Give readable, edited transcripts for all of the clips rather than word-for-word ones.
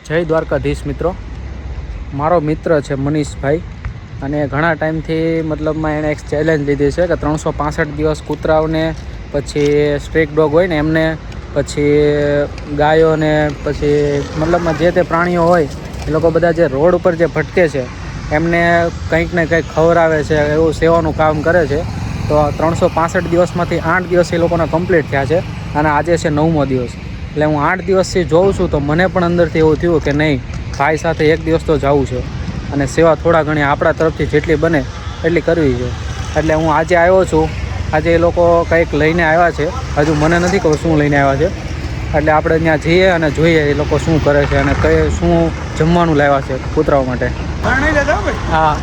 જય દ્વારકાધીશ મિત્રો. મારો મિત્ર છે મનીષભાઈ અને ઘણા ટાઈમથી મતલબમાં એણે એક ચેલેન્જ લીધી છે કે 365 દિવસ કૂતરાઓને પછી સ્ટ્રીટ ડોગ હોય ને એમને પછી ગાયોને પછી મતલબમાં જે તે પ્રાણીઓ હોય એ લોકો બધા જે રોડ ઉપર જે ભટકે છે એમને કંઈક ને કંઈક ખવડાવે છે, એવું સેવાનું કામ કરે છે. તો 365 દિવસમાંથી 8 દિવસ એ લોકોના કમ્પ્લીટ થયા છે અને આજે છે 9મો દિવસ. એટલે હું 8 દિવસથી જોઉં છું તો મને પણ અંદરથી એવું થયું કે નહીં, ભાઈ સાથે એક દિવસ તો જવું છે અને સેવા થોડા ઘણી આપણા તરફથી જેટલી બને એટલી કરવી છે. એટલે હું આજે આવ્યો છું. આજે એ લોકો કંઈક લઈને આવ્યા છે, હજુ મને નથી ખબર શું લઈને આવ્યા છે. એટલે આપણે ત્યાં જઈએ અને જોઈએ એ લોકો શું કરે છે અને શું જમવાનું લાવ્યા છે કૂતરાઓ માટે. હા,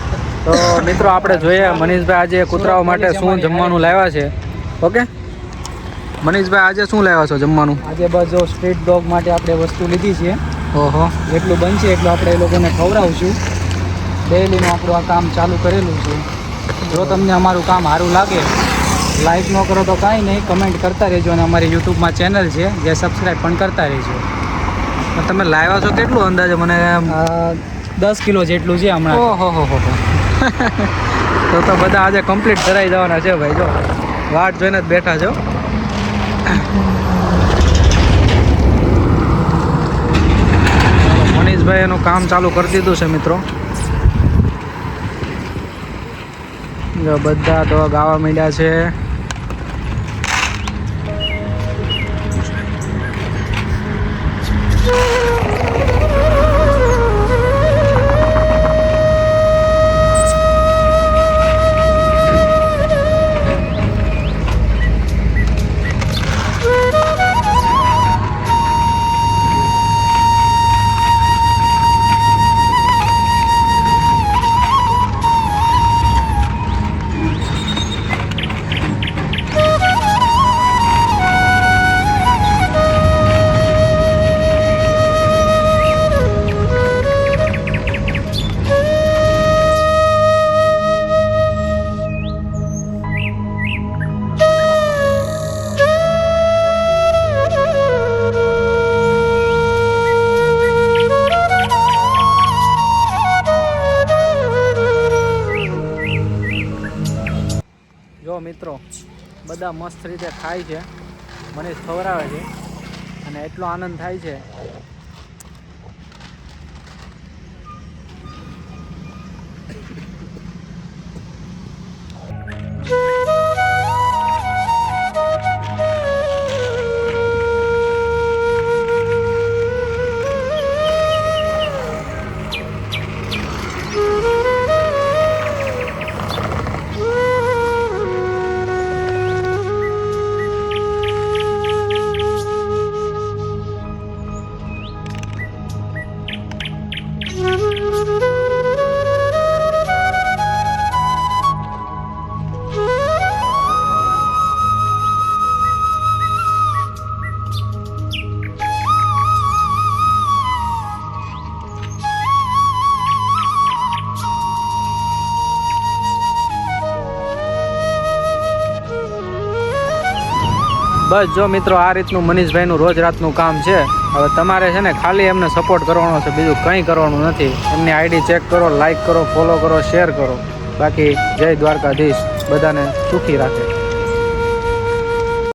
તો મિત્રો આપણે જોઈએ મનીષભાઈ આજે કૂતરાઓ માટે શું જમવાનું લાવ્યા છે. ઓકે મનીષભાઈ, આજે શું લાવ્યા છો જમવાનું? આજે બસ જો સ્ટ્રીટ ડોગ માટે આપણે વસ્તુ લીધી છે. ઓહો, જેટલું બનશે એટલું આપણે એ લોકોને ખવડાવશું. ડેઈલીનું આપણું આ કામ ચાલુ કરેલું છે. જો તમને અમારું કામ સારું લાગે, લાઈક ન કરો તો કાંઈ નહીં, કમેન્ટ કરતા રહેજો અને અમારી યુટ્યુબમાં ચેનલ છે જે સબસ્ક્રાઈબ પણ કરતા રહેજો. તમે લાવ્યા છો કેટલું અંદાજે? મને 10 કિલો જેટલું છે હમણાં. ઓહો હો હો તો બધા આજે કમ્પ્લીટ કરાવી જવાના છે ભાઈ. જો વાટ જોઈને જ બેઠા છો. મનીષભાઈ એનું કામ ચાલુ કરી દીધું છે મિત્રો. જો બધા ડોગ આવવા માંડ્યા છે. જો મિત્રો બધા મસ્ત રીતે ખાય છે, મને ખવડાવે છે અને એટલો આનંદ થાય છે. બસ જો મિત્રો, આ રીતનું મનીષભાઈનું રોજ રાતનું કામ છે. હવે તમારે છે ને ખાલી એમને સપોર્ટ કરવાનો છે, બીજું કંઈ કરવાનું નથી. એમની આઈડી ચેક કરો, લાઈક કરો, ફોલો કરો, શેર કરો. બાકી જય દ્વારકાધીશ, બધાને સુખી રાખે.